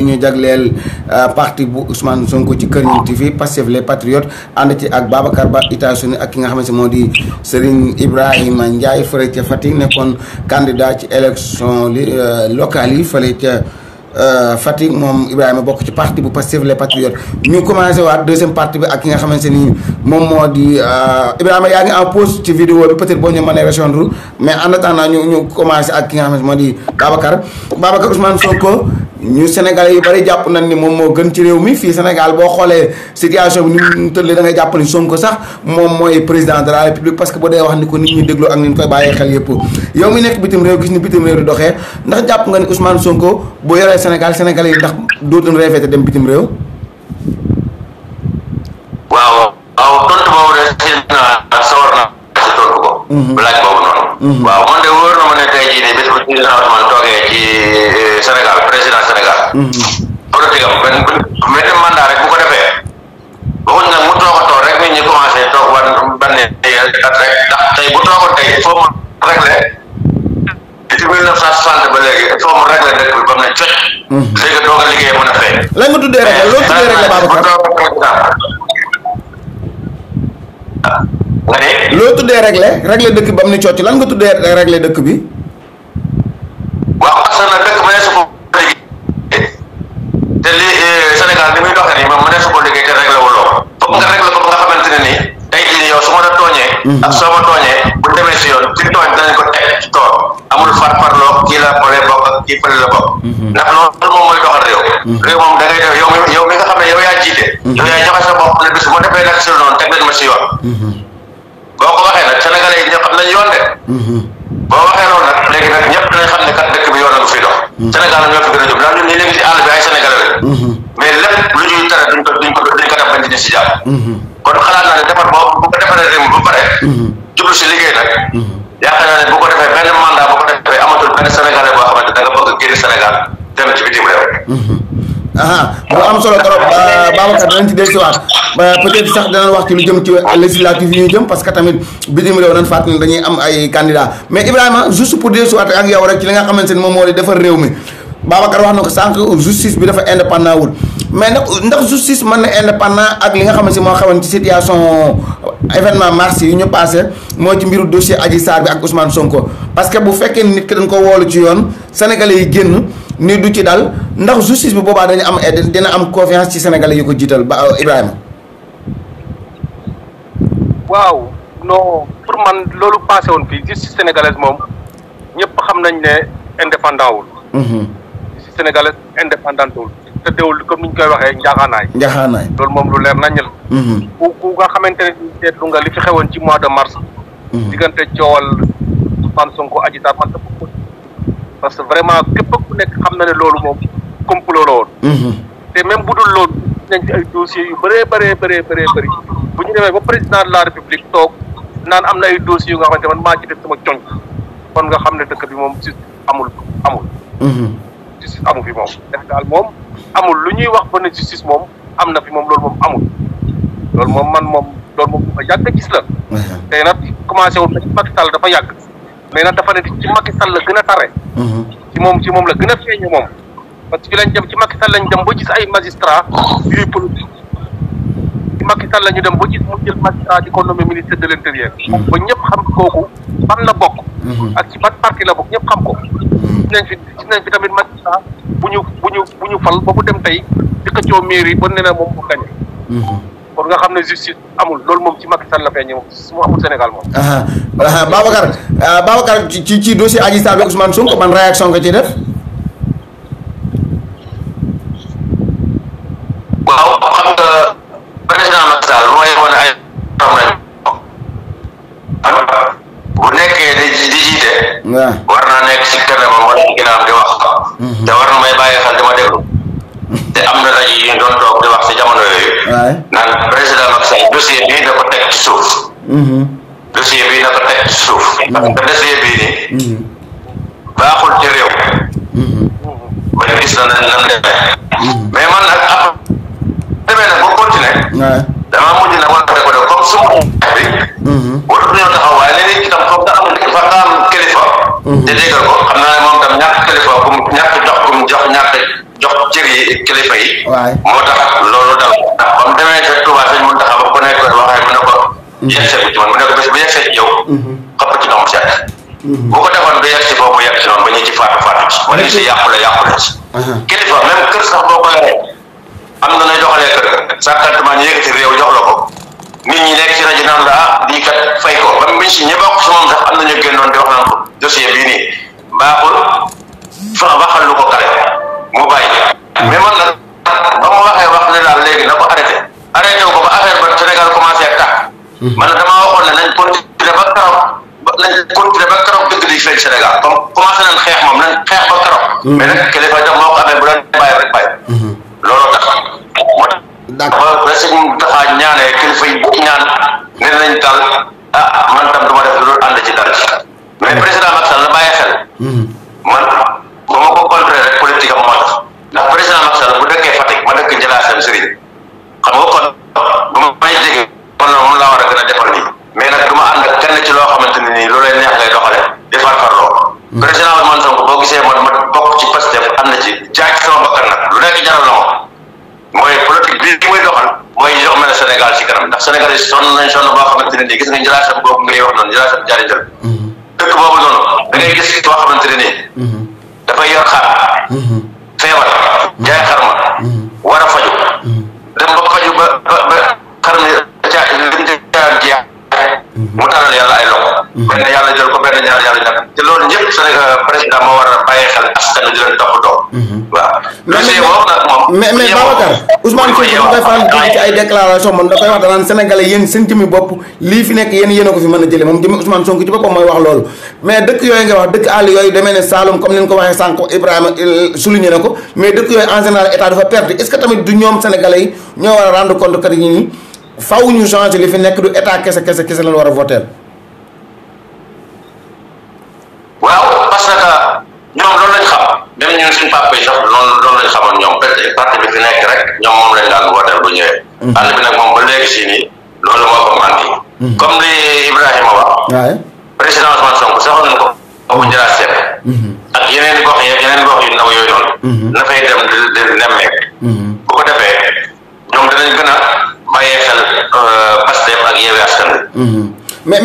bi ñu jagleel parti bu Ousmane Sonko ci Kër Ñang TV Pastef les Patriotes ànd ci ak Babacar Ba États-Unis ak ki nga xamante moo di Serigne Ibrahima Ndiaye fële ca Fatick nekkoon candidat ci élection locales yi fële ca Fatick moom Ibrahima bokk ci parti bu Pastef les Patriotes ñu commencé waat deuxième partie bi ak ki nga xamante ni moom moo di Ibrahima yaa ngi en pause ci vidéo bi peut-être boo ñu mënee répondre mais en attendant ñu commencé ak ki nga xamante moo di Babacar Ousmane Sonko ñu Sénégalais yu bari jàpp nañ ni moom moo gën ci réew mi fii Sénégal boo xoolee situation bi ni mu tëddee da ngay jàpp ni Sonko sax moom mooy président de la République parce que bu dee wax ni ko nit ñi dégloo ak ni ñu koy bàyyee xel yëpp yow mi nekk bitim réew gis ni bitim réew di doxee ndax jàpp nga ni Ousmane Sonko bu yoree Sénégal Sénégalais yi ndax dootuñ rêvé te dem bitim réew. waaw tontu boobu de seen sawar na si tontu ko. laaj boobu noonu. waaw man de wóor na ma ne tey jii nii bés bu président Ousmane toogee ci Sénégal président Sénégal. politique am benn mandat rek bu ko defee waxuñ nag mu toog rek nit ñi commencé toog ban ne at rek ndax tey bu toogoon tey il faut mu réglé depuis 1960 ba léegi il faut mu réglé dëkk bi ba mu ne cocc. léegi doog a liggéey mën a fay. lan nga tuddee réglé loolu tuddee réglé Babacar. nga ne. loo tuddee réglé dëkk bi ba mu ne cocc lan nga tuddee réglé dëkk bi. waaw parce que nag dëkk ma ne su ko liggéey te li Sénégal ni muy doxee nii moom ma ne su ko liggéey te réglé wu loo foog nga réglé ko nga xamante ne nii tey jii nii yow su ma la tooñee. ak soo ma tooñee bu demee si yoon ci tooñ danañ ko teg ci tool amul farfarloo kii la pare bokk ak kii fële la bokk. ndax loolu moom mooy doxal réew. réew moom da ngay def yow mi nga xam ne yow yaa jiite. yow yaa joxe sa bopp ne bis bu ma defee nag si noonu teg leen ma si yoon. boo ko waxee nag sénégalais yi ñëpp xam nañ yoon de. boo waxee loolu nag léegi nag ñëpp dinañ xam ne kat dëkk bi yoon la ko fiy dox. Sénégal ñoo fi gën a jóg ndax ñun ñii léegi si àll bi ay sénégalais la. mais lépp lu ñuy tere duñ ko def bañ di si jàpp. kon xalaat naa ne defar boobu bu ko defaree réew mi ba pare. jublu si liggéey nag. yaakaar naa ne bu ko defee benn mandat bu ko defee amatul benn sénégalais boo xamante da nga bëgg a génn Sénégal dem ci bitim réew. bu am solo trop Babacar danañ ci dellusiwaat peut-être sax danañ wax ci lu jëm ci législative yi ñu jëm parce que tamit bitim réew nañ fàttali dañuy am ay candidats mais Ibrahima juste pour dellusiwaat ak yow rek ci li nga xamante ni moom moo di defar réew mi Babacar wax na ko sànq justice bi dafa indépendant wul mais ndax justice mën na indépendant ak li nga xamante ni moo xewoon ci situation événement mars yi ñu passé moo ci mbiru dossier Adji Sarr bi ak Ousmane Sonko parce que bu fekkee nit ki dañ ko woolu ci yoon sénégalais yi génn ni du ci dal ndax justice bi boobaa dañu am dina am confiance ci sénégalais yu ko jiital ba Ibrahima. waaw non pour man loolu passé woon fii justice sénégalaise moom ñëpp xam nañ ne indépendant wul. justice sénégalaise indépendante wul te teewul comme ni ñu koy waxee njaaxaanaay. loolu moom lu leer nañ la. ku nga xamante ne seetlu nga li fi xewoon ci mois de mars. diggante coowal Ousmane Sonko Adji Sarr man parce que vraiment képp ku nekk xam na ne loolu moom complot la woon. te même bu dul loolu nañ ci ay dossiers yu bëree bëri bu ñu demee ba président de la république toog naan am na ay dossiers yu nga xamante man maa ci def sama coñ kon nga xam ne dëkk bi moom justice amul. justice amu fi moom Sénégal moom amul lu ñuy wax ba ne justice moom am na fi moom loolu moom amul loolu moom man moom loolu moom dafa yàgg a gis la. tey nag commencé woon ci Macky Sall dafa yàgg. mais nag dafa ne ci Macky Sall la gën a tare. ci moom la gën a feeñe moom. parce que fi lañ dem ci Macky Sall lañ dem ba gis ay magistrat yuy politique. ci Macky Sall la ñu dem ba gis mu jël magistrat di ko nommé ministre de l'intérieur. ba ñëpp xam kooku fan la bokk. ak ci ban parti la bokk ñëpp xam ko. gis nañ fi tamit magistrat bu ñu fal ba mu dem tey di xëccoo mairie ba nee na moom mu gañe. kon nga xam ne justice amul loolu moom ci Macky Sall la feeñee moom justice mu amul Sénégal moom. Babacar ci dossier Adji Sarr bi Ousmane Sonko ban réaction nga ci def. waaw xam nga président Macky Sall mooy wane ay bu nekkee di jiite. war naa nekk si kanamam wala si ginnaawam di wax. te war na may bàyyi xel dama déglu. te am na rajo yi ñu doon toog di wax si jamono yooyu. naan président Macky Sall dossier bii na ko teg ci suuf. dossier bii na ko teg ci suuf. parce que dossier bii nii. baaxul ci réew. ba ñu gis na nan demee. mais man nag demee nag ba continuer. damaa mujj nag war a ko def comme sumu bi. warut ñoo taxaw waaye léegi itam foog nga am kilifa. te déggal ko xam naa ne moom tam ñàkk kilifa ku mu ñàkk jox ku mu jox ñàkk jox cër yi kilifa yi. waay moo tax loolu dal ndax ba mu demee ca Touba sëñ Mountakha ba ko nekk waxee mu ne ko yegsee bu ci man mu ne ko bés bu yegsee ci yow xëpp ci ndox mu set bu ko defoon du yegg si foofu yegg si noonu ba ñu ci faatu ci wala ñu si yàqule ci kilifa même kër sax boo ko yoree am na nay doxalee kër sàkkantement ñu yëkkati réew jox la ko nit ñi nekk ci rajo naan la lii kat fay ko ba mu si ñi bokk si moom sax am na ñu génnoon di wax naan ko dossier bii nii baaxul waxal lu ko kare mu bàyyi mais man nag ba mu waxee wax ne daal léegi na ko arrêté wu ko ba affaire ba Sénégal commencé ak tàkk man nag damaa waxoon ne nañ continuer ba keroog dëgg di feeñ Sénégal comme commencé nañ xeex moom nañ xeex ba keroog mais nag kilifa itam moo ko amee bu leen bàyyi rek bàyyi looloo tax moo tax ba sëñ Taxa ñaanee kilifa yi ñaan ne nañ dal man tam duma def lu dul ànd ci dal ci mais président Macky Sall la bàyyi xel man ba ma ko contré rek politique am moo tax ndax président Macky Sall bu dëkkee Fatick ma dëkk Njëlaasem Sëriñ xam nga kon bu ma may jege kon moom laa war a gën a defal nii mais nag du ma ànd ak kenn ci loo xamante ne nii lu lay neex lay doxale di farfarloo président Ousmane Sonko boo gisee man ma bokk ci Pastef am na ci jaay sama bakkan nag lu nekk jaral na ma mooy politique bi muy doxal mooy jox mel ne Sénégal ci kanam ndax Sénégal yi sonn nañ sonn boo xamante ne nii gis nga Njëlaasem boobu ngay wax noonu Njëlaasem jaari jël dëkk boobu noonu da ngay gis boo xamante ne nii dafay yor xar feebar jaay xar ma war a faju dem ba faju ba xar mi jeex mu tànnal yàlla ay loxo benn yàlla jël ko benn ñaar yàlla ñàkk te loolu ñëpp Sénégal président moo war a bàyyi xel askan di leen toppatoo waaw mais Babacar Ousmane Sonko da koy faral di ci ay déclaration moom da koy wax danaan sénégalais yéen seen jëmmi bopp lii fi nekk yéen a ko fi mën a jëlee moom jëmmi Ousmane Sonko ci boppam mooy wax loolu mais dëkk yooyu nga wax dëkk àll yooyu demee ne Saloum comme ni nga ko waxee sànq Ibrahima souligné na ko mais dëkk yooyu en général état dafa perte est-ce que tamit du ñoom sénégalais yi ñoo war a rendre compte kat yi nii faw ñu changer li fi nekk du état kese lañ war a voter waaw parce que ñoom loolu lañ xam même ñun suñu papa yi sax loolu lañ xamoon ñoom peut-être parti bi fi nekk rek ñoom moom lañ daan voter bu ñëwee ànd bi nag moom ba léegi si nii loolu moo ko manqué comme li Ibrahima wax président Ousmane Sonko saxoon nañ ko boobu njëlaat seet ak yeneen gox yu ndaw yooyu noonu na fay dem di nemmeek bu ko defee ñoom danañ gën a bàyyee xel Pastef ak Yewwi Askan Wi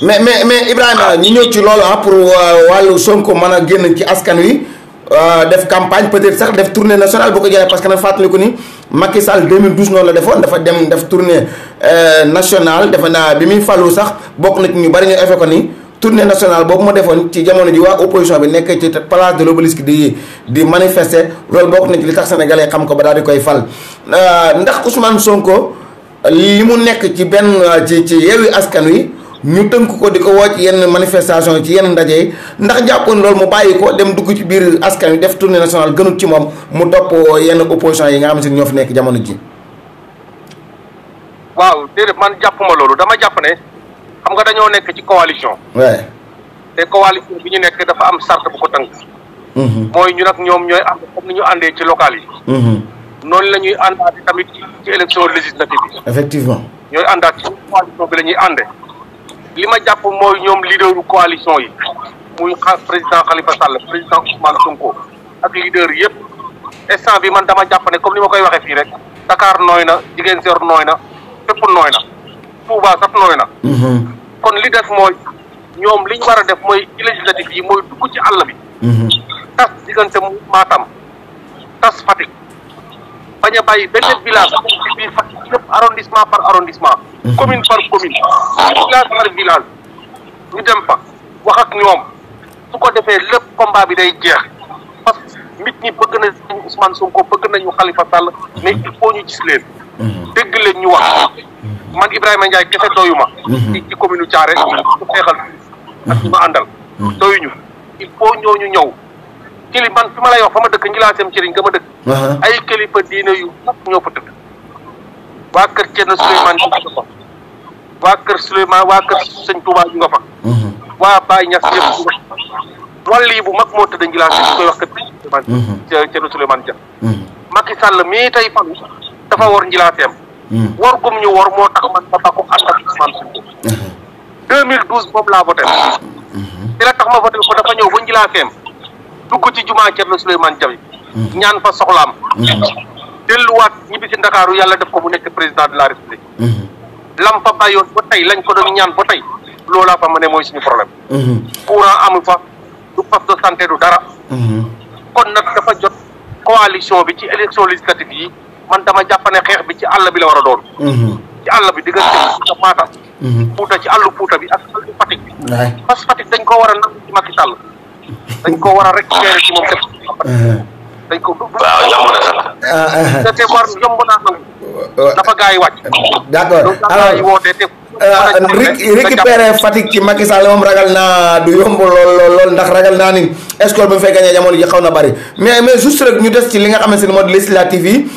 mais Ibrahima ñu ñëw ci loolu pour wàllu Sonko mën a génn ci askan wi def campagne peut-être sax def tournée nationale bu ko jëlee parce que nag fàttaliku ni Macky Sall 2012 noonu la defoon dafa dem def tournée nationale defe naa bi muy falu sax bokk na ci ñu bari ñu effet ko ni tournée nationale boobu ma defoon ci jamono ji waa opposition bi nekk ci place de l'Obélisque di manifester loolu bokk na ci li tax sénégalais xam ko ba daal di koy fal ndax Ousmane Sonko li mu nekk ci benn ci Yewwi Askan Wi ñu tënk ko di ko woo ci yenn manifestation ci yenn ndaje yi ndax jàppoon loolu mu bàyyi ko dem dugg ci biir askan wi def tournée nationale gënut ci moom mu topp yenn opposition yi nga xamante ni ñoo fi nekk jamono ji. waaw déedéet man jàppuma loolu dama jàpp ne xam nga dañoo nekk ci coalition. waaw te coalition bi ñu nekk dafa am sart bu ko tënk. mooy ñu nag ñoom ñooy ànd comme ni ñu àndee ci local yi. noonu la ñuy àndaat tamit ci élection législative yi. effectivement ñooy àndaat ci coalition bi la ñuy ànde li ma jàpp mooy ñoom leaderu coalition yi muy président Khalifa Sall président Ousmane Sonko ak leader yëpp instant bi man dama jàpp ne comme ni ma koy waxee fii rek Dakar nooy na Ziguinchor nooy na fépp nooy na Touba sax nooy na. kon li def mooy ñoom li ñu war a def mooy ci législative yi mooy dugg ci àll bi. tas diggante Matam tas Fatick. bañ a bàyyi benn village ci biir Fatick yëpp arrondissement par arrondissement commune par commune village par village ñu dem fa wax ak ñoom su ko defee lépp combat bi day jeex parce que nit ñi bëgg nañu Ousmane Sonko bëgg nañu Khalifa Sall mais il faut ñu gis leen dégg leen ñu wax man Ibrahima Ndiaye kese doyuma ci commune Thiaré su xeexal ak ñu ma àndal doyuñu il faut ñooñu ñëw kili man fi ma lay wax fa ma dëkk Njilaaseem Cëriñ ga ma dëkk ay kilifa diine yu mag ñoo fa tëdd waa kër Thierno Souleymane ñu nga fa waa kër Souleymane waa kër Sëñ Touba ñu nga fa waa Baye Niass yëpp ñu nga fa wàll yi bu mag moo tëdd Njilaaseem ñu koy wax kër Thierno Souleymane Dia Macky Sall mii tey falu dafa war Njilaaseem war gum ñu war moo tax man ma bako ànd ak Ousmane Sonko 2012 boobu laa voté ci la tax ma voté ko dafa ñëw ba Njilaaseem dugg ci jumaa Thierno Souleymane Diaby ñaan fa soxlaam delluwaat ñibbi si Ndakaaru yàlla def ko mu nekk président de la République lam fa bàyyoon ba tey lañ ko doon ñaan ba tey loolaa fa ma ne mooy suñu problème courant amu fa du poste de santé du dara kon nag dafa jot coalition bi ci élection législative yi man dama jàpp ne xeex bi ci àll bi la war a doon ci àll bi diggante Fuuta Matam Fuuta ci àllu Fuuta bi ak àllu Fatick bi parce que Fatick dañ ko war a nangu ci Macky Sall dañ ko war a récupérer ci moom def dañ ko waaw yomb na sax te war yomb naa nangu dafa gaa yi wàcc d'accord alors yi wootee te récupérer Fatick ci Macky Sall moom ragal naa du yomb lool ndax ragal naa ni escole ba mu fay gagné jamono ji xaw na bari mais juste rek ñu des ci li nga xamante ne moo di législative yi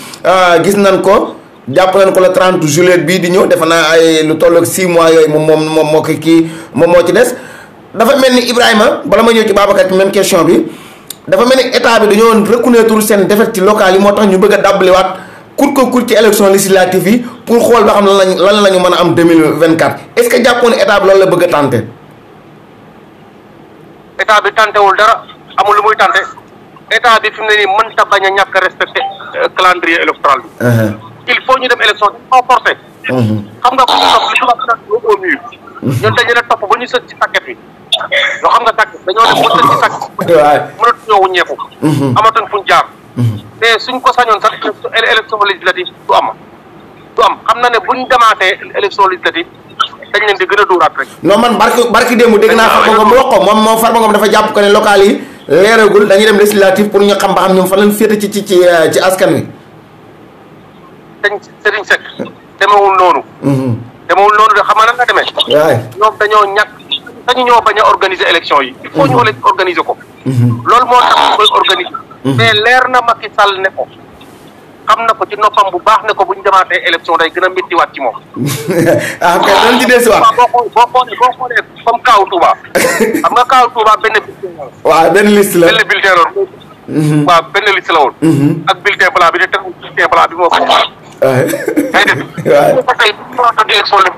gis nañ ko jàpp nañ ko le 30 juillet bii di ñëw defe naa ay lu toll ak 6 mois yooyu moom moo ko kii moom moo ci des dafa mel ni Ibrahima bala ma ñëw ci Babacar ci même question bi dafa mel ni état bi dañoo reconnaître seen défaite ci local yi moo tax ñu bëgg a dàbbaliwaat court ci élection législative yi pour xool ba xam lan la ñu mën a am 2024 est-ce que jàppoon ne état bi loolu la bëgg a tenter. état bi tantewul dara amul lu muy tante état bi fi mu ne nii mënta bañ a ñàkk respecté calendrier électoral bi. il faut ñu dem élection il faut forcer. xam nga ku ñu topp li ñu wax naan au mur. ñun dañu leen topp ba ñu sët ci sàkket bi. yoo xam nga sàkket dañoo dem ba sët ci sàkket. waaw mënatuñoo wuññeeku. amatuñ fuñ jaar. te suñ ko sañoon sax élection législative du am xam na ne buñ demaatee élection législative dañ leen di gën a dóoraat rek. non man barki démb dégg naa Farba Ngom wax ko moom Farba Ngom dafa jàpp ko ne local yi leeragul dañuy dem législative pour ñu xam ba xam ñoom fan lañ féete ci askan wi. Serigne Seck demewul noonu. demewul noonu de xam nga nan la demee. waay ñoom dañoo ñàkk dañu ñoo bañ a organiser élection yi. il faut ñu organiser ko. loolu moo tax ñu koy organiser. mais leer na Macky Sall ne ko xam na ko ci noppam bu baax ne ko bu ñu demaatee élection day gën a méttiwaat ci moom. ah kay doon ci dellusiwaat. boo xoolee comme Kaaw Touba xam nga Kaaw Touba benn bulletin la. waaw benn liste la benn bulletin la woon. waaw benn liste la woon. ak bulletin blanc bi de tegu bulletin blanc bi moo ko. waaw ba tey élection la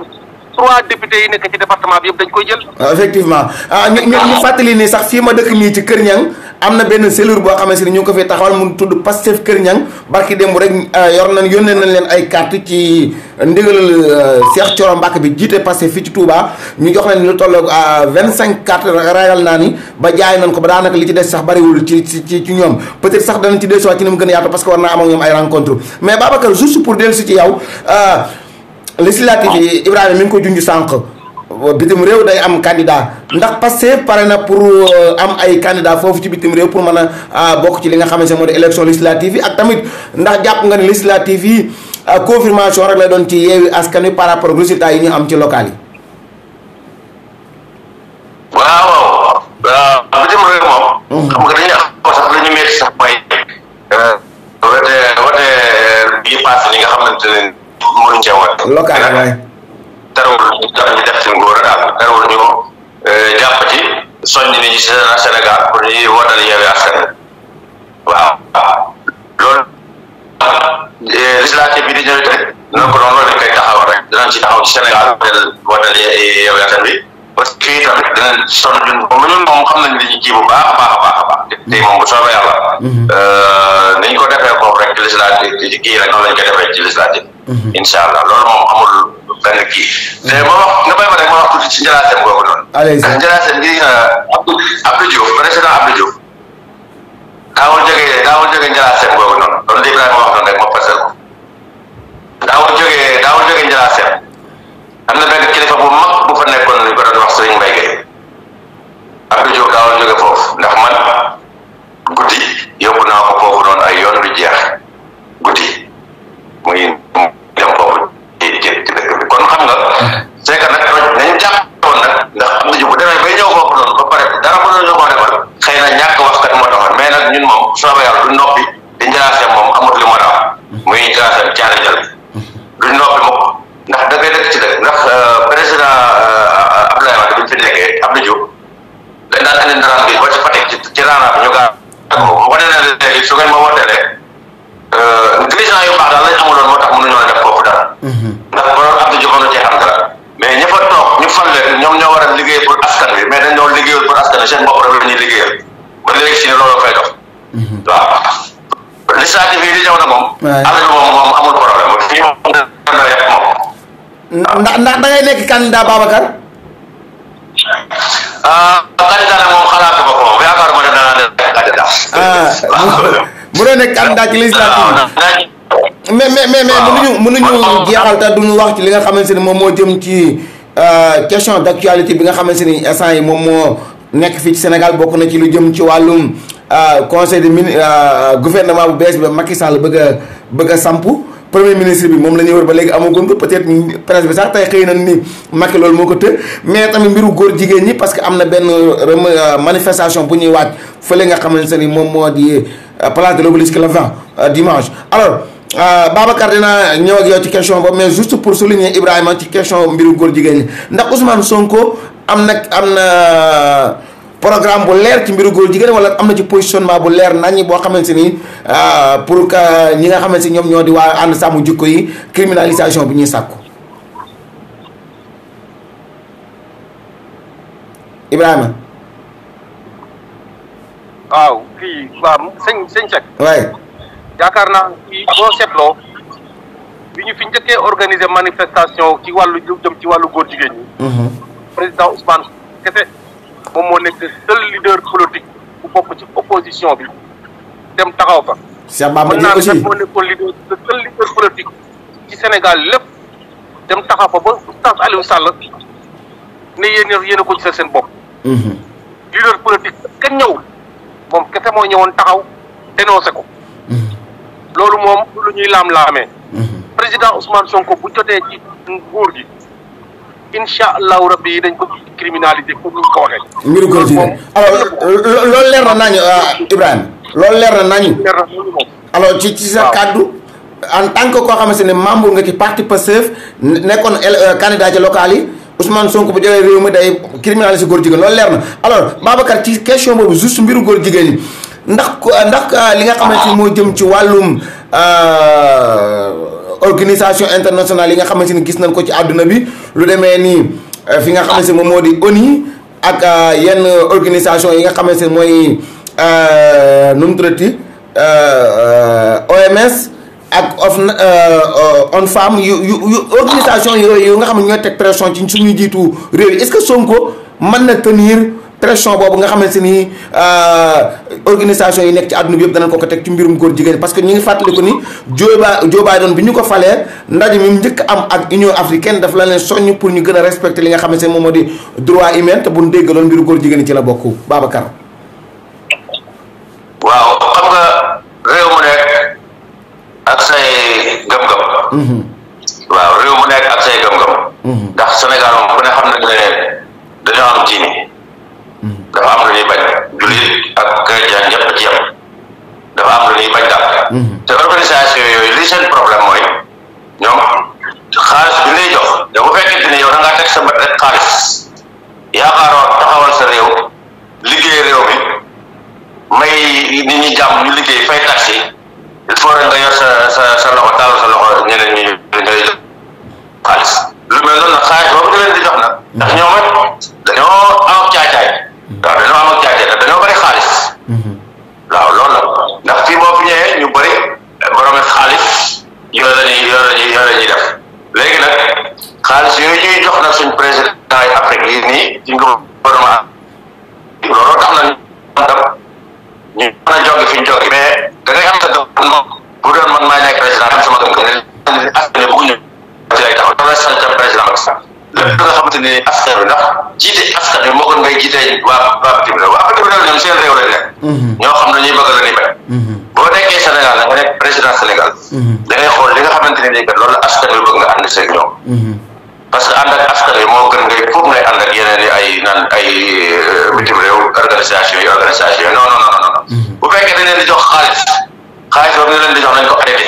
3 députés yi nekk ci département bi yëpp dañ koy jël. effectivement ñu fàttali ni sax fii ma dëkk nii ci Kër Ñang am na benn cellule boo xamante ni ñu ngi ko fi taxawal mu tudd Pastef Kër Ñang barki démb rek yónnee nañ leen ay carte ci ndigalal Cheikh Thioro Mbacké bi jiite Pastef fii ci Touba ñu jox leen lu toll 25 cartes ragal naa ni ba jaay nañ ko ba daanaka li ci des sax bariwul ci ñoom peut-être sax danañ ci dellusiwaat ci ni mu gën a yaatu parce que war naa am ak ñoom ay rencontre mais Babacar juste pour dellusi ci yow législative yi Ibrahima mi ngi ko junj sànq bitim réew day am candidat ndax Pastef pare na pour am ay candidat foofu ci bitim réew pour mën a bokk ci li nga xamante ne moo di élection législative yi ak tamit ndax jàpp nga ne législative yi confirmation rek lay doon ci Yewwi Askan Wi par rapport ak résultats yi ñu am ci local yi. waaw bitim réew moom. xam nga dañuy am sax lu ñu métti sax mooy wote yi passé li nga xamante ne mënuñ cee wote. local yi waay. terewul ñu def seen góor daal terewul ñu jàpp ci soññ nit ñi Sénégal pour ñuy wotal Yewwi Askan Wi waaw loolu législative bi di ñëw rek dina ko noonu dañ koy taxawal rek dinañ ci taxaw ci Sénégal wotal Yewwi Askan Wi parce que fii tamit dinañ sonn ñun moom xam nañ li ñu kii bu baax a baax tey moom bu soobee yàlla nañ ko defee foofu rek législative ci kii rek noonu lañ koy defee ci législative incha allah loolu moom amul benn kii te ma wax nga bay ma rek ma wax tuuti ci njëlaateem boobu noonu. ndax njëlaateem bi Abdou Diouf président Abdou Diouf daawul jógee njëlaateem boobu noonu loolu li Ibrahima wax noonu rek ma fasal ko daawul jógee njëlaateem am na benn kilifa bu mag bu fa nekkoon ñu ko doon wax Serigne Mbaye Gueye Abdou Diouf daawul jógee foofu ndax man guddi yóbbu naa ko foofu noonu ay yoon du jeex guddi muy dem foofu kon xam nga c'est que nag nañu jàppoon nag ndax am na bu demee bay ñëw foofu noonu ba pare dara mënuñu ko defal xëy na ñàkk waxkat moo taxoon mais nag ñun moom soobee yàlla du noppi di njëlaasem moom amut li ma daal muy njëlaasem caari jël du noppi mukk ndax da ngay dëkk ci dëkk ndax président Abdoulaye Wade bi ñu fi nekkee Abdou Diouf dañ daan andi ndaraan bi ba ci Fatick ci raanaam ñu gaa ko wane na léegi su ngeen ma wootelee dirigeant yu baax daal lañ amuloon moo tax mënuñoo def foofu dara ndax borom Abdou Diouf na cee xam dara mais ña fa toog ñu fal leen ñoom ñoo war a liggéey pour askan bi mais dañ doon liggéeyul pour askan bi seen bopp rek la ñuy liggéeyal ba léegi si ne loolu fay dox. waaw législative yi di ñëw na moom. àll bi moom amul problème fii moom dana yegg moom. ndax da ngay nekk candidat Babacar. candidat nag moom xalaatuma ko moom yaakaaruma ne danaa nekk candidat. mu doon nekk candidat ci législative mais mënuñu jeexal te duñu wax ci li nga xamante ni moom moo jëm ci question d'actualité bi nga xamante ni instant yi moom moo nekk fii ci Sénégal bokk na ci lu jëm ci wàllum conseil de gouvernement bu bees bi Macky Sall bëgg a samp premier ministre bi moom la ñuy wër ba léegi amaguñ ko peut-être presse bi sax tey xëy na ni Macky loolu moo ko të mais tamit mbiru góor jigéen ñi parce que am na benn manifestation bu ñuy waaj fële nga xamante ni moom moo di place de l'Obélisque le 20 dimanche alors Babacar dinaa ñëw ak yow ci question boobu mais juste pour souligner Ibrahima ci question mbiru góor jigéen ñi ndax Ousmane Sonko am na programme bu leer ci mbiru góor jigéen wala am na ci positionnement bu leer naññi boo xamante ni pour que ñi nga xamante ni ñoom ñoo di waa ànd sàmm jikko yi criminalisation bi ñuy sàkku Ibrahima. waaw fii waaw sëñ Seck. waaye. yaakaar naa fii boo seetloo bi ñu fi njëkkee organiser manifestation ci wàllu lu jëm ci wàllu góor jigéen ñi. président Ousmane kese moom moo nekk seul leader politique bu bokk ci opposition bi dem taxaw fa. Cheikh Bamba Dièye aussi moo nekkoon leader seul leader politique ci Sénégal lépp dem taxaw fa ba Oustaz Aliou Sall ne yéen a ko gisal seen bopp. leader politique kenn ñëwul moom kese moo ñëwoon taxaw dénoncé ko. loolu moom lu ñuy laam-laamee. président Ousmane Sonko bu jotee ci nguur gi incha allahu rabbi yi dañ ko criminaliser comme ni ñu ko waxee. mbiru góor jigéen alors loolu leer na nañu Ibrahima loolu leer na nañu. alors ci sa kàddu en tant que koo xamante ne membre nga ci parti Pastef nekkoon candidat ci local yi Ousmane Sonko bu jëlee réew mi day criminaliser góor jigéen loolu leer na alors Babacar ci question boobu juste mbiru góor jigéen ñi. ndax li nga xamante ni moo jëm ci wàllum organisation internationale yi nga xamante ni gis nañ ko ci àdduna bi lu demee nii fi nga xamante ni moom moo di ONU ak yenn organisation yi nga xamante ni mooy nu mu tuddati OMS ak ONU yu organisation yooyu nga xam ne ñooy teg pression ci suñuy jiitu réew yi est-ce que Sonko mën na tenir pression boobu nga xamante ni organisation yi nekk ci àdduna bi yëpp danañ ko teg ci mbirum góor jigéen parce que ñu ngi fàttaliku ni Joe Biden bi ñu ko falee ndaje mi njëkk am ak Union africaine daf la leen soññ pour ñu gën a respecter li nga xamante ne moom moo di droit humain te bu ñu déggaloon mbiru góor jigéen ci la bokk Babacar. waaw xam nga réew mu nekk ak say gëm-gëm. waaw réew mu nekk ak say gëm-gëm. ndax Sénégal moom ku ne xam nañ ne dañoo am diine. dafa am lu ñuy bañ jullit ak chrétien ñëpp ci yem dafa am lu ñuy bañ daal te organisation yooyu li seen problème mooy ñoom xaalis bi lay jox da bu fekkente ni yow da ngaa teg sa bët rek xaalis yaakaaroo taxawal sa réew liggéey réew mi may nit ñi jàmm ñu liggéey fay taxi il faut rek nga yor sa loxo taal sa loxo ñeneen ñi ngay jox xaalis lu mel noonu nag xaalis boobu ñu leen di jox nag ndax ñoom dañoo am caacaay waaw dañoo am ak jaajëf dañoo bëri xaalis. waaw loolu la ndax fii boo fi ñëwee ñu bëri borom xaalis yooyu la ñuy def léegi nag xaalis yooyu ñuy jox nag suñ président yi Afrique yi nii ci gouvernement looloo tax na ñu mën a jóge fi ñu jóge mais da ngay am sa gëm moom bu doon man maa nekk président am sama gëm-gëm ne askan wi bëgguñu ci lay taxaw loolu la sant président Macky Sall lépp nga xamante ni askan wi ndax jiite askan wi moo gën ngay jiite waa bitim réew waa bitim réew ñoom seen réew lañ nekk ñoo xam ne ñuy bëgg la ñuy bañ boo nekkee Sénégal nag nga nekk président Sénégal da ngay xool li nga xamante ni nii kat loolu la askan wi bëgg nga ànd seeg ñoom parce que ànd ak askan wi moo gën ngay foofu ngay ànd ak yeneen yi ay naan ay bitim réew organisation yi non bu fekkee dañ leen di jox xaalis boobu ñu leen di jox nañ ko arrêté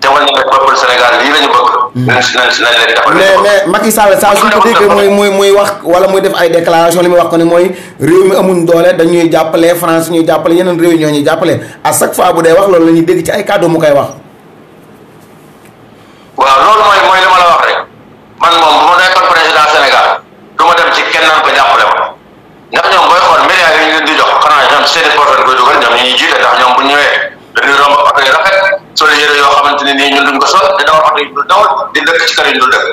te wàllu peuple Sénégal lii la ñu bëgg. nañ leen defal mais Macky Sall saa su ko déggee muy wax wala muy def ay déclaration li muy wax ko ni mooy réew mi amuñ doole dañuy jàppale France ñuy jàppale yeneen réew yi ñoo ñuy jàppale à chaque fois bu dee wax loolu la ñuy dégg ci ay kàddu mu koy wax. waaw loolu mooy li ma la wax rek man moom bu ma nekkoon président Sénégal du ma dem ci kenn naan ko jàppale ma ndax ñoom booy xool milliards yi ñu leen di jox xanaa dëkk ci kër yi dul dëkk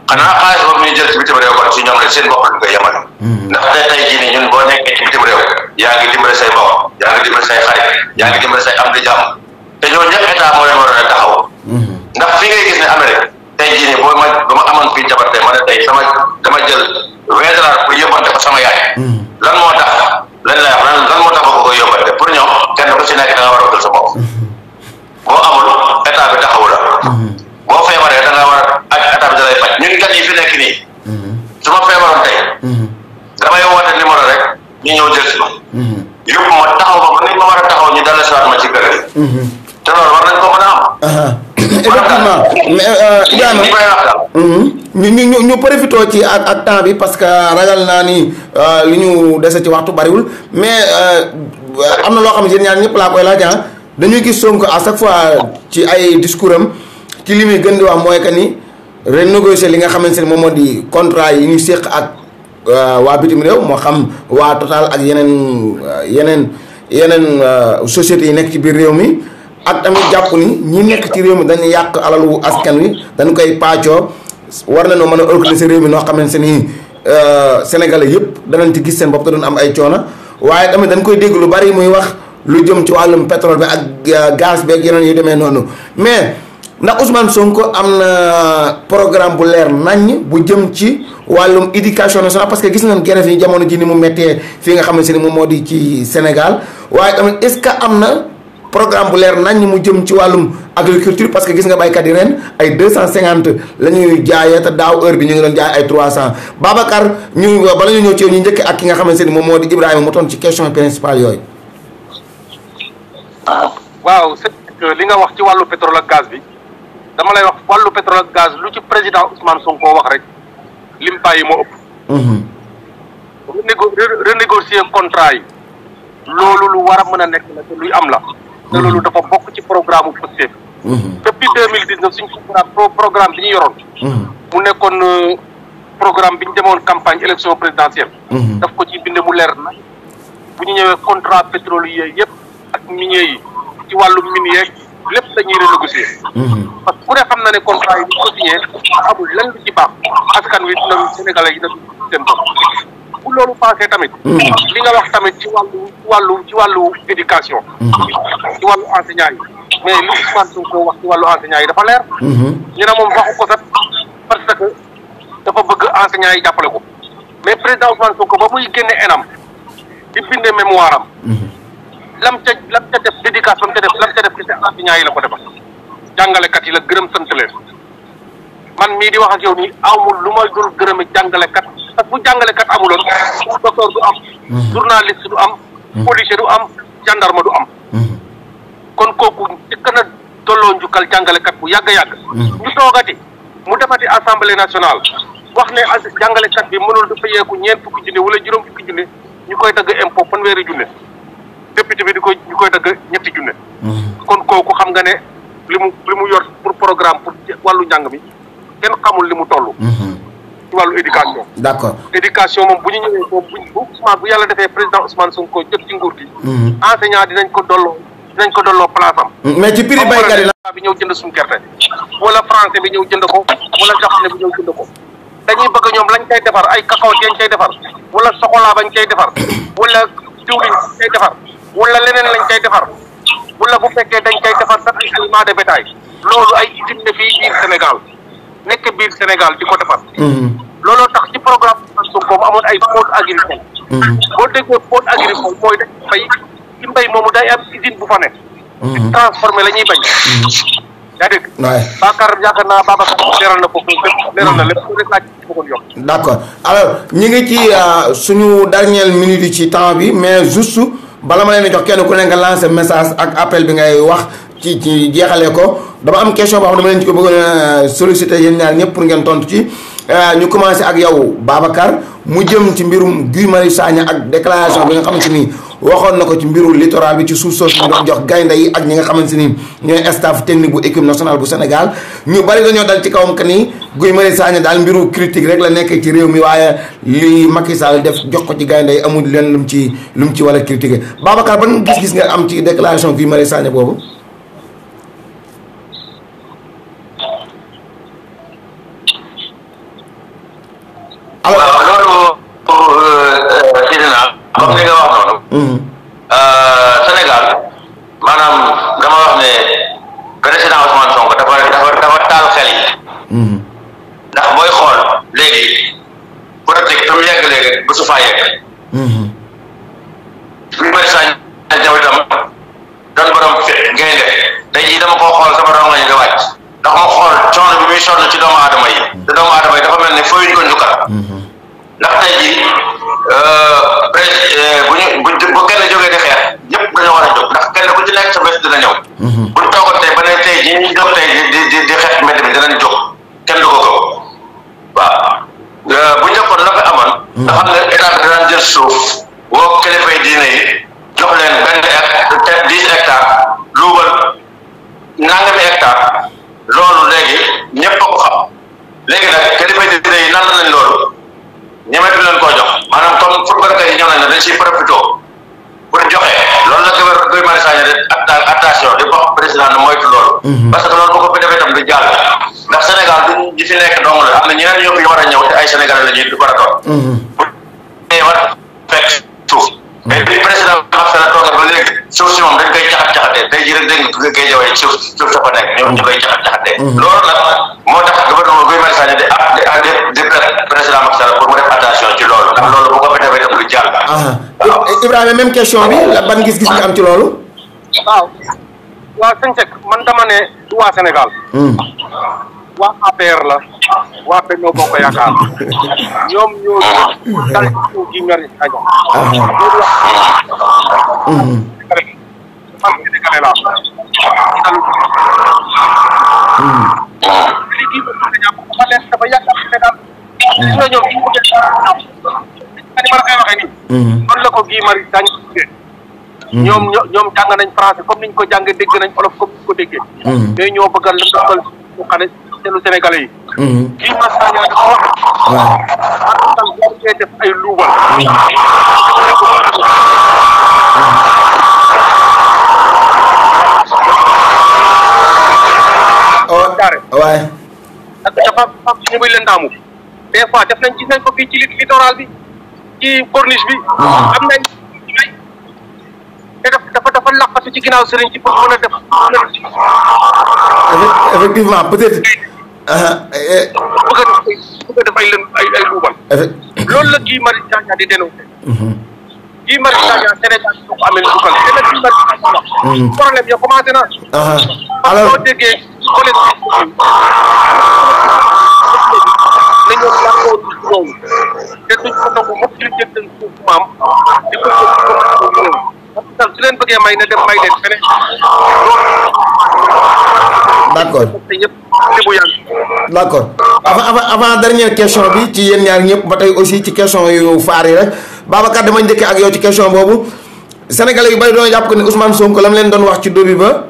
xanaa xaalis boobu ñuy jël ci bitim réew kon ci ñoom rek seen bopp lañ koy yemal ndax tey jii nii ñun boo nekkee ci bitim réew yaa ngi dimbale say bopp yaa ngi dimbale say xarit yaa ngi dimbale say am di jàmm te ñoo ñëpp état moo leen waroon a taxaw ndax fi ngay gis ne Amérique tey jii nii boo ma ba ma amoon fii jabar tey ma ne tey dama jël $20 pour yóbbante ko sama yaay lan moo tax lan lay wax lan moo tax ba ko koy yóbbante pour ñoom kenn ku ci nekk da nga war a utal sa bopp boo amul état bi taxawu la boo feebaree da nga war a état bi da lay faj ñun gan yi fi nekk nii su ma feebaroon tey damay woote numéro rek ñu ñëw jël si ma yóbbu ma taxaw ma ni ma war a taxaw ñu dala siwaat ma ci kër gi te loolu war nañ ko mën a am effectivement Ibrahima ñu profité ci ak temps bi parce que ragal naa ni li ñu dese ci waxtu bariwul mais am na loo xam ne yéen ñaar ñëpp laa koy laaj dañuy gis Sonko à chaque fois ci ay discours am ci li muy gën di wax mooy que ni renégocier li nga xamante ne moom moo di contrat yi ñu séq ak waa bitim réew moo xam waa Total ak yeneen sociétés yi nekk ci biir réew mi ak tamit jàpp ni ñi nekk ci réew mi dañuy yàq alalu askan wi dañu koy paccoo war nañoo mën a organiser réew mi noo xamante ni sénégalais yëpp danañ ci gis seen bopp te doon am ay coono waaye tamit dañ koy dégg lu bari muy wax lu jëm ci wàllum pétrole bi ak gaz bi ak yeneen yu demee noonu mais ndax Ousmane Sonko am na programme bu leer naññ bu jëm ci wàllum éducation nationale parce que gis nañ grève yi jamono ji ni mu méttee fii nga xamante ni moom moo di ci Sénégal waaye tamit est-ce que am na programme bu leer nañ mu jëm ci wàllum agriculture parce que gis nga baykat yi ren ay 250 la ñuy jaayee te daaw heure bi ñu ngi doon jaay ay 300 Babacar ñu bala ñu ñëw ci ñu njëkk ak ki nga xamante ni moom moo di Ibrahima mu toon ci question principale yooyu. waaw c'est que li nga wax ci wàllu pétrole ak gaz bi dama lay wax wàllu pétrole ak gaz lu ci président Ousmane Sonko wax rek lim bàyyi moo ëpp. renégocier contrat yi loolu lu war a mën a nekk la te luy am la. te loolu dafa bokk ci programme bu Pastef. depuis 2019 suñ programme bi ñu yoroon. mu nekkoon programme bi ñu demoon campagne élection présidentielle. daf ko ci bind mu leer na bu ñu ñëwee contrat pétrolier yëpp ak minier yi ci wàllu mine yeeg lépp dañuy renégocier. parce que ku ne xam na ne contrat yi ñu ko signé amul lan lu ci baax askan wi dina Sénégalais yi dina seen bopp. bu loolu passé tamit. li nga wax tamit ci wàllu éducation. ci wàllu enseignant yi mais li Ousmane Sonko wax ci wàllu enseignant yi dafa leer. ñu ne moom waxu ko sax parce que dafa bëgg enseignant yi jàppale ko mais président Ousmane Sonko ba muy génne ENAM di binde mémoire am. lam ca def dédicace lam ca def ci enseignant yi la ko defal jàngalekat yi la gërëm sant leen man mii di wax ak yow nii amul lu ma dul gërëme jàngalekat parce que bu jàngalekat amuloon docteur du am journaliste du am policier du am gendarme du am kon kooku jëkk na tolloo njukkal jàngalekat bu yàgg-yàgg ñu toogati mu defati assemblée nationale wax ne jàngalekat bi mënul du fayeeku ñeent fukki junne wala juróom fukki junne ñu koy dagg impôt fanweeri junne député bi ñu koy dagg ñetti junne kon kooku xam nga ne li mu yor pour programme pour wàllu njàng mi kenn xamul li mu toll ci wàllu éducation. d'accord éducation moom bu ñu ñëwee bu yàlla defee président Ousmane Sonko jot ci nguur gi. enseignant dinañ ko dolloo place am. mais ci prix baykat yi la bi ñëw jënd suñu gerte wala français bi ñëw jënd ko wala japonais bi ñëw jënd ko dañuy bëgg ñoom lañ koy defar ay cacao yañ koy defar wala chocolat bañ koy defar wala diwlin bañ koy defar wala leneen lañ koy defar wala bu fekkee dañ koy defar sax ay aliments de bétail loolu ay usine ne fii biir Sénégal nekk biir Sénégal di ko defar. looloo tax ci programme Sonko mu amoon ay pôle agricole. boo déggee pôle agricole mooy dañ bay ci mbay moomu day am usine bu fa nekk. transformé la ñuy bañ. yaa dégg. waay Bakar yaakaar naa Babacar leeral na ko leeral na lépp rek laa ci bëggoon yokk. d'accord alors ñu ngi ci suñu dernière minute yi ci temps bi mais juste bala ma leen jox kenn ku ne nga lancer message ak appel bi ngay wax ci jeexalee ko dama am question boo xam ne dama leen ci ko bëggoon a solliciter yéen ñaar ñëpp pour ngeen tontu ci. ñu commencé ak yow Babacar mu jëm ci mbirum Guy Marius Sagna ak déclaration bi nga xamante ni waxoon na ko ci mbiru littoral bi ci suuf soosu ñu doon jox gaynde yi ak ñi nga xamante ni ñooy staff technique bu équipe nationale bu Sénégal ñu bari dañoo dal ci kawam que ni Guy Marius Sagna daal mbiru critique rek la nekk ci réew mi waaye li Macky Sall def jox ko ci gaynde yi amul leen lu mu ci war a critiquer Babacar ban gis-gis nga am ci déclaration Guy Marius Sagna boobu. su faa yegg. Guy Marius Sagna ñëw itam doon borom gaynde tey jii dama koo xool sama rongañ nga wàcc ndax ma xool coono bi muy sonn ci doomu aadama yi te doomu aadama yi dafa mel ne fooyuñ ko njukkal ndax tey jii bu kenn jógee di xeex ñëpp dañoo war a jóg ndax kenn ku ci nekk sa bés dina ñëw buñ toogoon tey ba ne tey jii ñu jóg tey di xeex mbedd mi dinañ jóg kenn du ko gëm waaw bu njëkkoon la fi amoon nga xam ne état bi daan jël suuf woo kilifa yi diine yi jox leen benn 10 hectares luubal nangami hectare loolu léegi ñëpp a ko xam léegi nag kilifa yi diine yi nan lañ loolu ñemetu leen koo jox maanaam comme footballkat yi ñëw nañ ne dañ siy profité pour joxe loolu la Guy Marius Sagna de attention di wax président ne moytu loolu parce que loolu bu ko fi defee tam du jàll ndax Sénégal duñ di fi nekk dong la am na ñeneen ñoo fi war a ñëw te ay Sénégalais la ñuy war a doon bu war fekk suuf mais bi président Macky Sall toog ba léegi suuf si moom dañ koy caxat-caxatee tey jii rek dégg nga koy jawee suuf sa fa nekk ñoom ñu koy caxat-caxatee loolu nag moo tax gouvernement Guy Marius Sagna di président Macky Sall pour mu def attention ci loolu ndax loolu bu ko fi defee tam du jàll Ibrahima même question bi la ban gis-gis nga am ci loolu waaw sëñ Seck man dama ne du waa Sénégal waa APR la waa Benno Bokk Yaakaar ñoom ñoo dal ci Guy Marius Sagna man Sénégalais laa léegi dafa leen dafa yàgg ak Sénégal gis nga ñoom ñu bëgg ni ma la koy waxee nii man la ko Guy Marius Sagna ñoom jàng nañ français comme niñ ko jàngee dégg nañ olof comme niñ ko déggee mais ñoo bëgg a lëkkal ñu xane seenu Sénégalais yi Guy Marius Sagna dafa wax artal boo koy def ay luubal waaye ak dafa am ñu muy leen daamu des fois def nañ gis nañ ko fii ci littoral bi ci corniche bi am nañ te dafa laqatu ci ginnaaw sëriñ ci pour mën a def effectivement peut-être bëgg a def ay luubal loolu la Guy Marius Sagna di dénoncé Guy Marius Sagna Sénégal soo ko amee luubal te nag Guy Marius Sagna problème ya commencé na alors soo déggee nañoo làkkoo ci loolu te duñ ko nangu mukk ci jël seen suuf maam di ko jël su leen bëggee may na dem may leen feneen d'accord yëpp bu yàgg d'accord avant dernière question bi ci yéen ñaar ñëpp ba tey aussi ci question yu faar yi rek Babacar dama njëkkee ak yow ci question boobu sénégalais yu bari doon jàpp ko ne Ousmane Sonko la mu leen doon wax ci début ba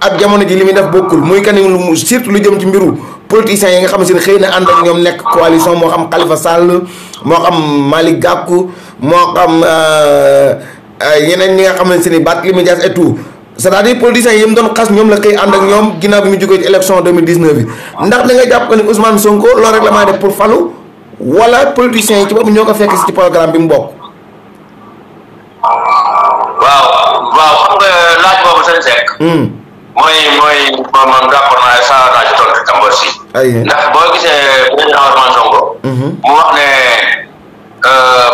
ak jamono ji li muy def bokkul muy kan lu surtout lu jëm ci mbiru politiciens yi nga xam ne xëy na ànd ak ñoom nekk coalition moo xam Khalifa Sall moo xam Malick Gakou moo xam yeneen ñi nga xamante ni Barthélémy Dias et tout c'est-à-dire politiciens yi mu doon xas ñoom la xëy ànd ak ñoom ginnaaw bi mu jógee ci élection 2019 bi ndax da nga jàpp ko ni Ousmane Sonko loolu rek la may def pour falu wala politiciens yi ci boppam ñoo ko fekk si ci programme bi mu bokk. waaw xam nga laaj boobu seen sekk. mooy man d'accord naa saa naa ci tontu tam aussi. ndax boo gisee président Ousmane Sonko. mu wax ne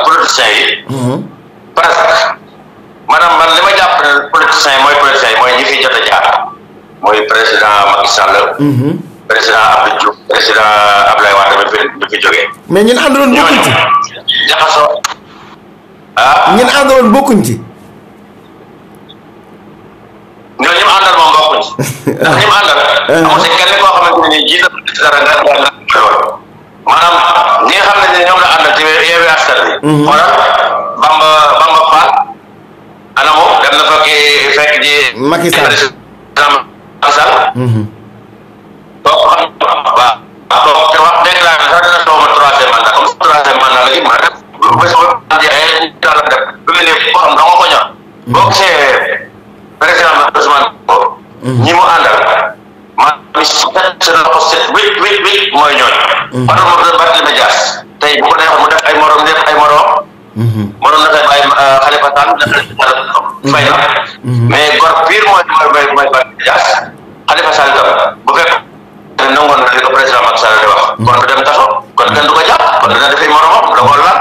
politiciens yi. presque maanaam man li ma jàpp ne politiciens yi mooy ñi fi jot a jaar mooy président Macky Sall. président Abdou Diouf président Abdoulaye Wade mi fi jógee. mais ñun àndaloon bokkuñ ci. jaxasoo ñun àndaloon bokkuñ ci. ñooñu ñi mu àndal moom bokkuñ ci. ndax ñi mu àndal. amul si kenn koo xamante ne nii jiital dara nga loolu maanaam ñi nga xam ne ñoom la àndal ci Yewwi Askan Wi. xoolal Bamba Fall anamu dem na fekk ji. Macky Sall Macky Sall. boo ko xam waaw te wax dëgg laa sax dina soog a troisième mandat comme troisième mandat la ma def bés bu jeexee daal def bu mel ni boo xam da nga ko ñor. boo gisee président Ousmane Sonko ñi mu àndal maanaam seen loxo set wécc mooy ñooñu. par exemple Barthélémy Dias tey bu ko neexoon mu def ay morom mënoon na fay bàyyi Khalifa Sall fay na mais gor pire mooy Barthélémy Dias Khalifa Sall tam bu fekk nangoon na li ko président Macky Sall di wax kon du dem kaso kon kenn du ko jàpp kon dina defee moromam la ko laaj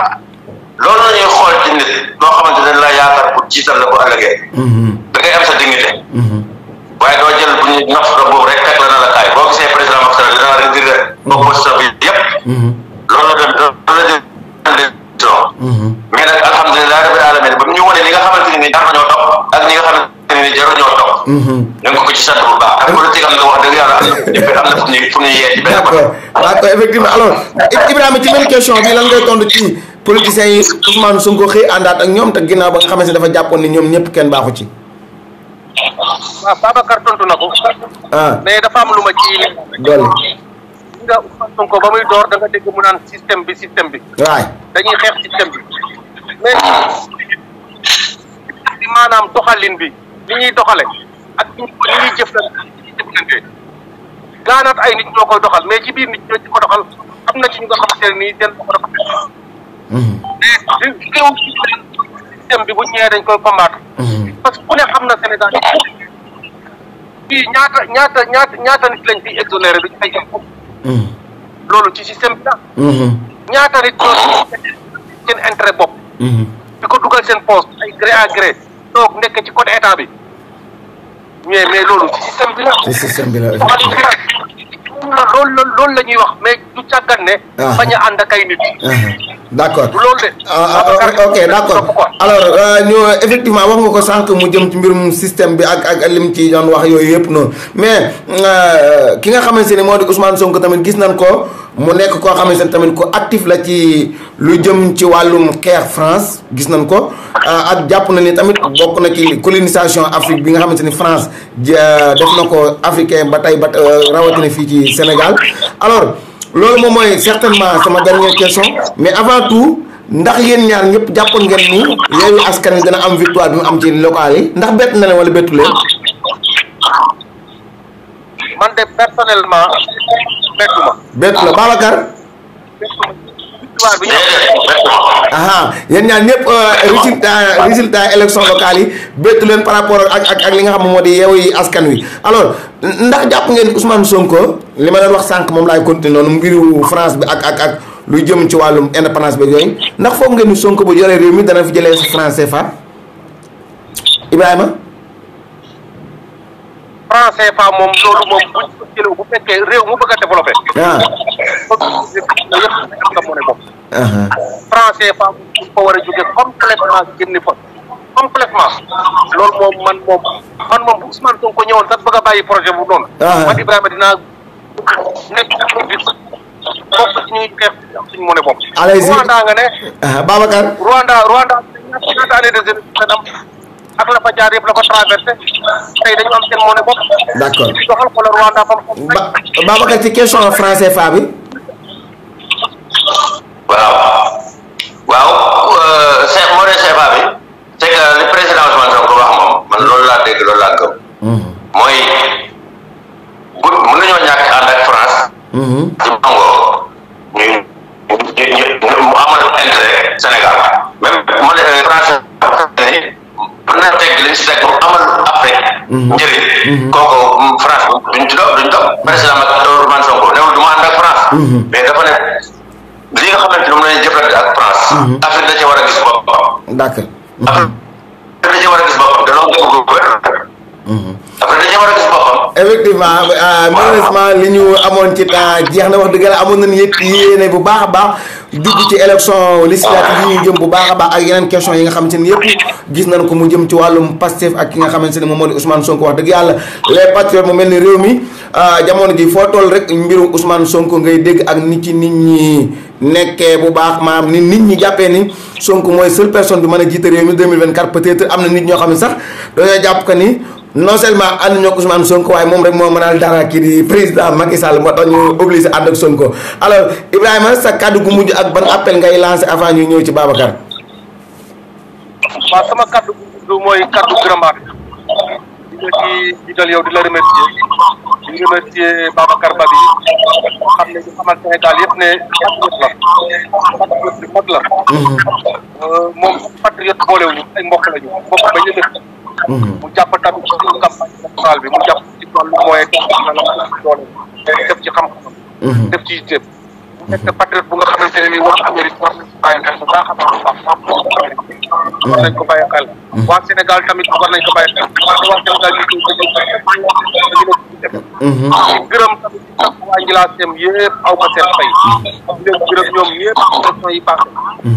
jiital la bu ëllëgee. da ngay am sa dignité. waaye doo jël bu ñu nax la boobu rek teg la na la kaay boo gisee président Macky Sall dina retiré opposition bi yëpp. loolu la dem mais nag alhamdulilah rabbil alamin ba mu ñu wane li nga xamante ni jar nañoo topp ak ñi nga xamante ni jaruñoo topp. ñu ngi ko ci sant bu baax ak politique am na wax dëgg yàlla am na fu ñu yee ci benn côté. d'accord effectivement alors Ibrahima ci même question bi lan ngay tontu ci politiciens yi Ousmane Sonko xëy àndaat ak ñoom te ginnaaw ba nga xamante ne dafa jàppoon ni ñoom ñëpp kenn baaxu ci. waaw Babacar tontu na ko. mais dafa am lu ma ci. dolli. nga Ousmane Sonko ba muy door da nga dégg mu naan système bi. waay dañuy xeex système bi. mais di maanaam doxalin bi li ñuy doxale ak li ñuy jëflante gaanaat ay nit ñoo koy doxal mais ci biir nit ñoo ci ko doxal am na ci ñu nga xamante ne nii seen doxal dafa mais système bi bu ñëwee dañ koy combattre. parce que ku ne xam na Sénégal fii ñaata nit lañ fiy exonéré duñ fay impôt. loolu ci système bi la. ñaata nit ñoo seen intérêt bopp. di ko dugal seen poste ay gré à gré toog nekk ci côté état bi mais loolu ci système bi la. ci système bi la loolu la ñuy wax mais du càggan ne. bañ a ànd ak ay nit. d'accord loolu de. ok d'accord alors ñu effectivement wax nga ko sànq mu jëm ci mbirum système bi ak lim ci doon wax yooyu yëpp noonu mais ki nga xamante ne moo di Ousmane Sonko tamit gis nañ ko mu nekk koo xamante ne tamit ko actif la ci lu jëm ci wàllum xeex France gis nañ ko ak jàpp na ni tamit bokk na ci colonisation Afrique bi nga xamante ni France def na ko africain ba tey ba rawatina fii ci Sénégal alors. loolu moom mooy certainement sama dernière question mais avant tout ndax yéen ñaar ñëpp jàppoon ngeen ni Yewwi Askan Wi dana am victoire bi mu am ci local yi ndax bett na leen wala bettu leen. man de personnellement bettu ma. bettu la Babacar. victoire bi yéen ñaar ñëpp résultat élection locale yi bettu leen par rapport ak li nga xam moo di Yewwi Askan Wi alors ndax jàpp ngeen Ousmane Sonko li ma leen wax sànq moom laay continuer noonu mbiru France bi ak luy jëm ci wàllum indépendance bi yooyu ndax foog ngeen ni Sonko bu yoree réew mi dana fi jëlee sa franc CFA Ibrahima. franc CFA moom loolu moom buñ ko jëlee bu fekkee réew mu bëgg a développé. franc CFA moom fa war a jóge complètement génn fa complètement loolu moom man moom bu Ousmane Sonko ñëwoon sax bëgg a bàyyi projet bu noonu. man Ibrahima dinaa nekk bokk ci ñuy xeex suñu monnaie bopp. allez-y Rwanda nga ne. Babacar. Rwanda ñaata année de jeunesse ak la fa jaar yëpp la ko traversé tey dañu am seen monnaie bopp. d'accord di doxal ko la Rwanda fa Babacar ci question franc CFA bi. waaw monnaie CFA bi c'est que li président Ousmane Sonko wax moom man loolu laa dégg loolu laa gëm. mooy mën nañoo ñàkk ànd ak France. ci mango mu amal intérêt Sénégal même monnaie France mën na teg li ñu si teg mu amal Afrique njëriñ kooku France duñ dox président Ousmane Sonko newul du ma ànd ak France mais dafa ne li nga xamante ne moom la ñuy jëflante ak France Afrique da cee war a gis boppam d'accord Afrique da cee war a gis boppam danoo dégg ko wér Afrique da cee war a gis boppam effectivement malheureusement li ñu amoon ci temps jeex na wax dëgg la amoon nañu yëpp yéene bu baax a baax dugg ci élection législative yi ñu jëm bu baax a baax ak yeneen question yi nga xamante ni yëpp gis nañ ko mu jëm ci wàllum Pastef ak ki nga xamante ne moom moo di Ousmane Sonko wax dëgg yàlla les patriotes mu mel ni réew mi jamono ji foo toll rek mbirum Ousmane Sonko ngay dégg ak nit ñi nekkee bu baax maanaam ni nit ñi jàppee ni Sonko mooy seule personne bi mën a jiite réew mi 2024 peut-être am na nit ñoo xam ne sax dañoo jàpp que ni non seulement ànd ñoo ak Ousmane Sonko waaye moom rek moo mënal dara kii di président Macky Sall moo tax ñu obligé ànd ak Sonko alors Ibrahima sa kàddu gu mujj ak ban appel ngay lancé avant ñu ñëw ci Babacar. waaw sama kàddu gu mujj mooy kàddu gërëmaat di la ci jiital yow di la remercier di remercier Babacar Ba bi xam ne ñu xamal Sénégal yëpp ne patriote la moom patriote boolewuñu ay mbokk lañu mbokk ba ñu dëkk mu jàpp tamit ci campagne électorale bi mu jàpp ci wàllu moyen doole def ci xam-xam def ci yitteem mu nekk patriote bu nga xamante ne ni wax Amérique war nañ ko bàyyi xel bu baax a baax war nañ ko bàyyi xel waa Sénégal tamit war nañ ko bàyyi xel parce que waa Sénégal yi gërëm tamit waa Njilaasem yëpp aw ma seen fay di leen gërëm ñoom ñëpp élection yi passé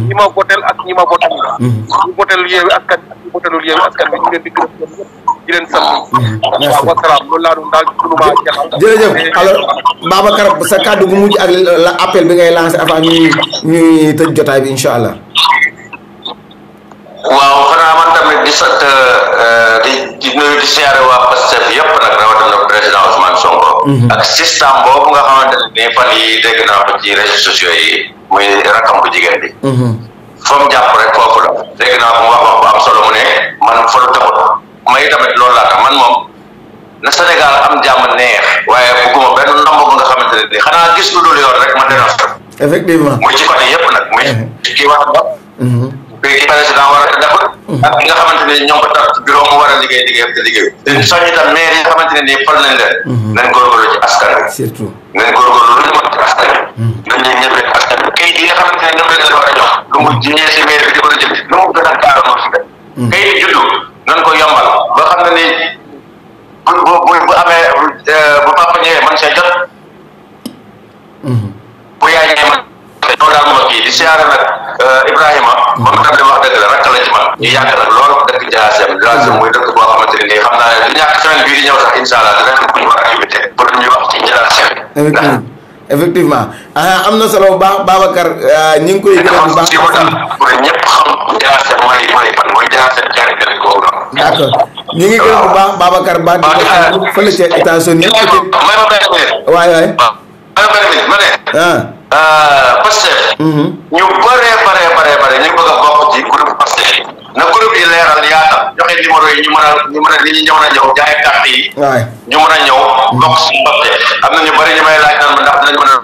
ñi ma votel ak ñi ma votel ñu votel Yewwi Askan Wi ak ñu votelul Yewwi Askan Wi ñu leen di gërëm ñoom ñëpp di leen sant waaw wasalaam loolu laa doon daal sunu maa jeexal jërëjëf alors Babacar sa kàddu gu mujj ak la appel bi ngay lancé avant ñuy tëj jotaay bi incha allah. waaw xanaa man tamit di sant di nuyu di siyaare waa Pastef yëpp nag rawatina président Ousmane Sonko. ak système boobu nga xamante ne nii fan yi dégg naa ko ci réseaux sociaux yi muy rakam bu jigéen bi. fa mu jàpp rek foofu la dégg naa ko mu wax wax bu am solo mu ne man fa lu taxut may tamit loolu laa tax man moom na Sénégal am jàmm neex waaye bugguma benn ndomb bu nga xamante ne nii xanaa gis lu dul yoon rek ma dénoncé. effectivement muy ci côté yëpp nag muy kii wax ba. kii président war a defar ak ki nga xamante ne ñoo ko tax bureau mu war a liggéey te liggéey te soññi tam maire yi nga xamante ne nii fal nañ leen nañ góorgóorlu ci askan wi surtout nañ góorgóorlu lu ñu mën ci askan wi nañ leen ñëppee askan wi kayit yi nga xamante ne ñoom lañ war a jox lu mu jiyee si maire bi di ko la jël lu mu gën a gaara moo si def kayit juddu nañ ko yombal ba xam ne ni bu amee bu papa ñëwee man see jot bu yaay ñëwee man loolu daal moo kii di siyaare nag Ibrahima moom tamit wax dëgg la rakk la ci man ñu yàgg nag loolu dëkk Njilaasem muy dëkk boo xamante ne nii xam naa ne du ñàkk semaine bii di ñëw sax incha allah dinañ ko ñu war activité pour ñu wax ci Njilaasem effectivement am na solo bu baax Babacar ñu ngi koy gërëm bu baax pour ñëpp xam Njilaasem mooy fan mooy Njilaasem jaari gën ko d'accord ñu ngi gërëm bu baax Babacar Ba di ko fële ca États-Unis may ma benn waay waay ma ne Pastef ñu bare ñu bëgg a bokk ci groupe Pastef na groupe yi leeral yaatal joxe numéro yi ñu mën a li ñu mën a ñëw jaay carte yi ñu mën a ñëw bokk ci Pastef am na ñu bëri ñu may laaj naan ma ndax dinañ mën a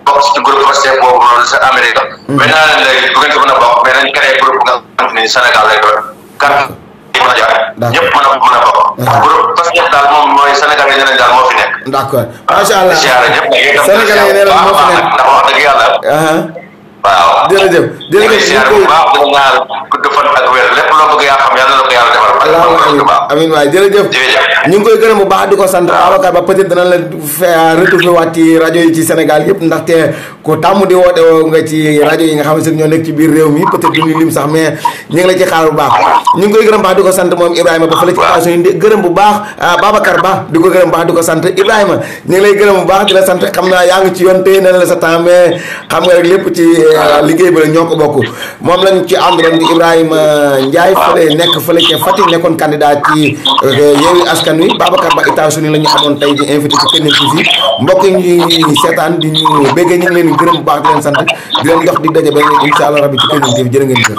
bokk ci groupe Pastef boobu noonu sa Amérique mais naa leen léegi bu ngeen ko mën a bokk mais nañ créé groupe nga xamante ni Sénégal lay doon carte yi mën a jaay ñëpp mën a bokk groupe Pastef daal moom mooy Sénégal yi ñeneen daal moo fi nekk d'accord macha allah Sénégal yi nee na moo fi nekk ndax wax dëgg yàlla waaw jërëjëf ñaar gudd fan ak wér lépp loo bëgg yaa xam yàlla na ko yàlla defal amiin waay jërëjëf ñu ngi koy gërëm bu baax di ko sant Babacar Ba peut-être dana la retrouver waat ci rajo yi ci Sénégal yëpp ndaxte ko tàmm di woote woo nga ci rajo yi nga xamante ne ñoo nekk ci biir réew mi peut-être du ñu lim sax mais ñu ngi la ci xaar bu baax ñu ngi koy gërëm baax di ko sant moom Ibrahima Ba fële ci États-Unis gërëm bu baax Babacar Ba di ko gërëm baax di ko sant Ibrahima ñu ngi lay gërëm bu baax di la sant xam naa yaa ngi ci yoon tey na la sa temps mais xam nga rek lépp ci liggéey bi la ñoo ko bokk moom lañ ci àndaloon di Ibrahima Ndiaye fële nekk fële ca Fatick nekkoon candidat ci Yewwi Askan Wi Babacar Ba États-Unis la ñu amoon tey di invité ci Kenen TV mbokk yi ñuy seetaan di ñu béggee ñu ngi leen di gërëm bu baax di leen sant di leen jox di daje ba incha allah rabbi ci Kenen TV jërë ngeen jëf